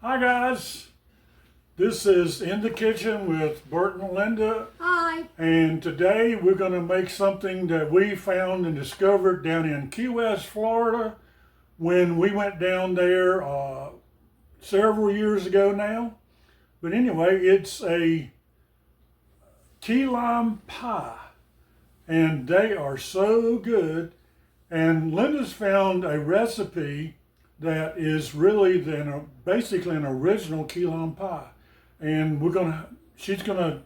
Hi guys, this is In the Kitchen with Bert and Linda. Hi. And today we're going to make something that we found and discovered down in Key West, Florida when we went down there several years ago now. But anyway, it's a key lime pie and they are so good. And Linda's found a recipe that is really basically an original key lime pie. And she's gonna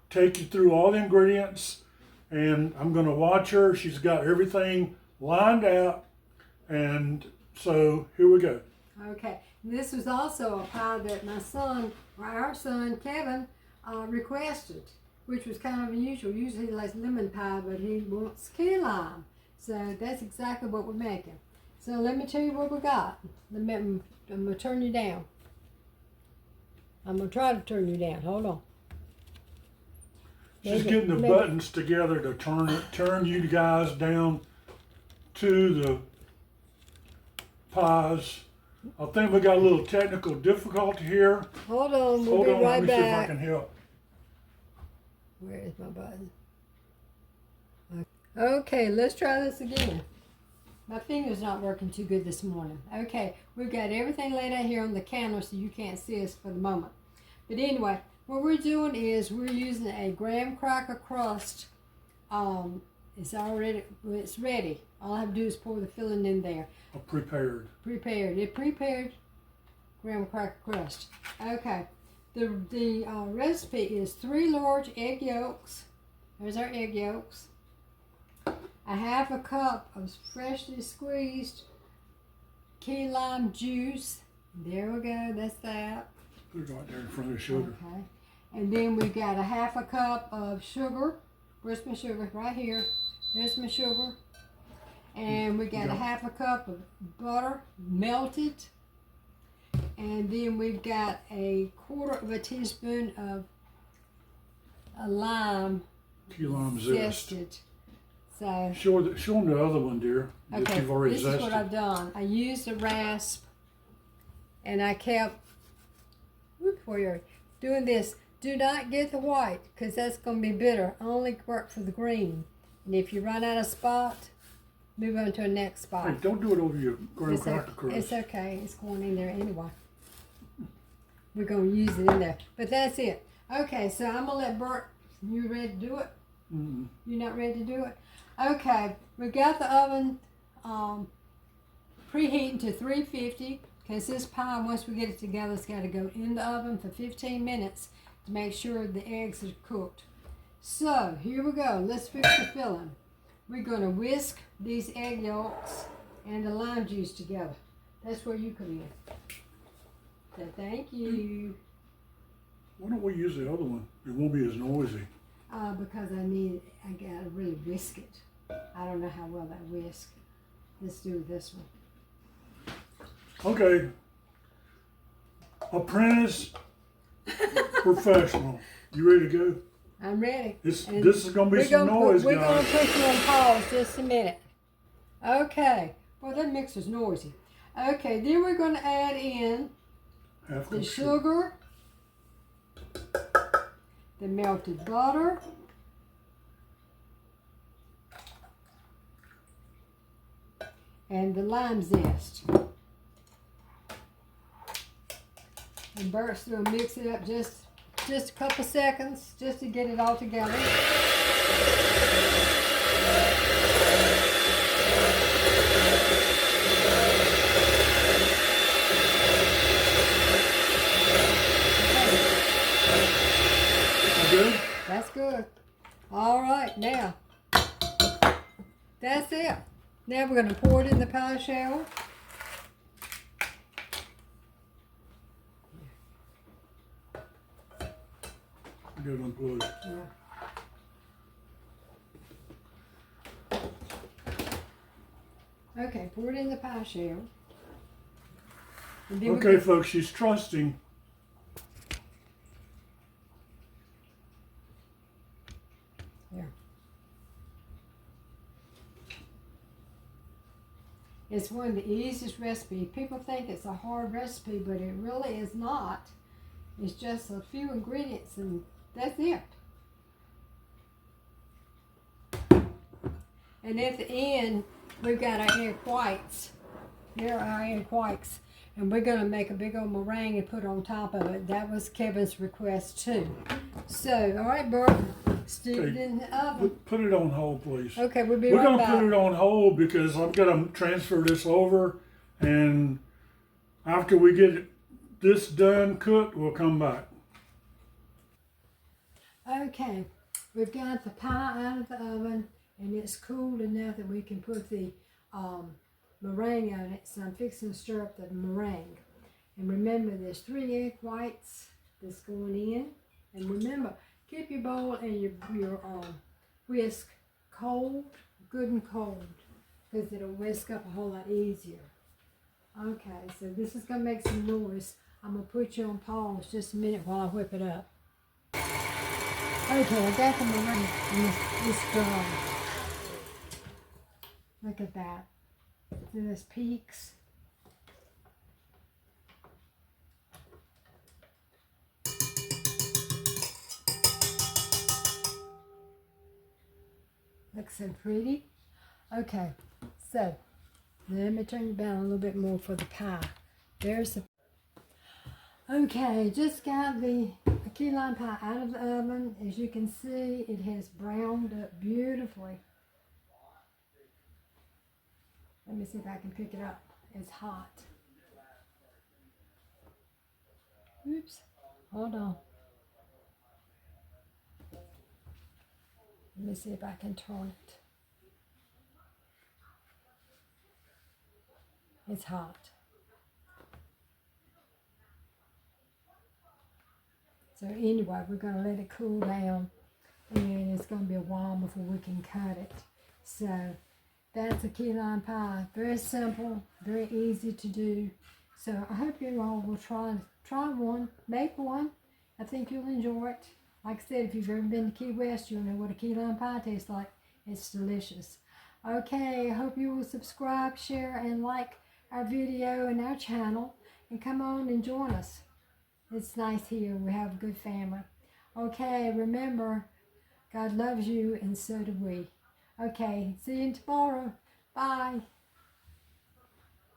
take you through all the ingredients, and I'm gonna watch her. She's got everything lined out, and so here we go. Okay, this was also a pie that our son Kevin, requested, which was kind of unusual. Usually he likes lemon pie, but he wants key lime. So that's exactly what we're making. So let me tell you what we got. I'm going to turn you down. I'm going to try to turn you down. Hold on. She's getting the buttons together to turn you guys down to the pies. I think we got a little technical difficulty here. Hold on, we'll be right back. Let me see if I can help. Where is my button? Okay, let's try this again. My finger's not working too good this morning. Okay, we've got everything laid out here on the counter so you can't see us for the moment. But anyway, what we're doing is we're using a graham cracker crust. It's ready. All I have to do is pour the filling in there. Prepared graham cracker crust. Okay, the recipe is 3 large egg yolks. There's our egg yolks. A half a cup of freshly squeezed key lime juice. There we go, that's that. Put it right there in front of the sugar. Okay. And then we've got a half a cup of sugar. Where's my sugar? Right here. There's my sugar. And we got a half a cup of butter, melted. And then we've got a 1/4 teaspoon of a lime. Key lime zest. Zested. So, show them the other one, dear. okay, You've already this zested. is what I've done. I used a rasp, and I kept, while you're doing this, do not get the white, because that's going to be bitter. Only work for the green. And if you run out of spot, move on to the next spot. Hey, don't do it over your graham cracker crust. It's okay. It's going in there anyway. We're going to use it in there. But that's it. Okay, so I'm going to let Bert, you ready to do it? Mm-mm. You not ready to do it? Okay, we got the oven preheating to 350, because this pie, once we get it together, it's got to go in the oven for 15 minutes to make sure the eggs are cooked. So here we go. Let's fix the filling. We're going to whisk these egg yolks and the lime juice together. That's where you come in. So thank you. Why don't we use the other one? It won't be as noisy. Because I gotta really whisk it. I don't know how well that whisk. Let's do this one. Okay. Apprentice, professional. You ready to go? I'm ready. This is going to be some noise, We're guys. going to put you on pause just a minute. Okay. Well, that mixer's noisy. Okay, then we're going to add in the sugar, the melted butter, and the lime zest. And Bert's going to mix it up just a couple seconds just to get it all together. Good? That's good. All right, now that's it. Now we're going to pour it in the pie shell. Get it unplugged. Yeah. Okay, pour it in the pie shell. Okay, folks, she's trusting. Here. It's one of the easiest recipes. People think it's a hard recipe, but it really is not. It's just a few ingredients and that's it. And at the end, we've got our egg whites. There are our egg whites. And we're going to make a big old meringue and put on top of it. That was Kevin's request too. So, all right, Bert, stick it in the oven. Put it on hold, please. Okay, we'll be We're right gonna back. put it on hold because I'm gonna transfer this over, and after we get this done cooked, we'll come back. Okay, we've got the pie out of the oven, and it's cooled enough that we can put the meringue on it. So I'm fixing to stir up the meringue. And remember, there's 3 egg whites that's going in. And remember, keep your bowl and your whisk cold, good and cold, because it'll whisk up a whole lot easier. Okay, so this is going to make some noise. I'm going to put you on pause just a minute while I whip it up. Okay, I got the meringue in this jar. Look at that. See those peaks? Looks so pretty. Okay, so let me turn you down a little bit more for the pie. There's the. Okay, just got the key lime pie out of the oven. As you can see, it has browned up beautifully. Let me see if I can pick it up. It's hot. Oops, hold on. Let me see if I can turn it. It's hot. So anyway, we're going to let it cool down, and it's going to be a while before we can cut it. So that's a key lime pie. Very simple, very easy to do. So I hope you all will try one, make one. I think you'll enjoy it. Like I said, if you've ever been to Key West, you'll know what a key lime pie tastes like. It's delicious. Okay, I hope you will subscribe, share, and like our video and our channel. And come on and join us. It's nice here. We have a good family. Okay, remember, God loves you and so do we. Okay, see you tomorrow. Bye.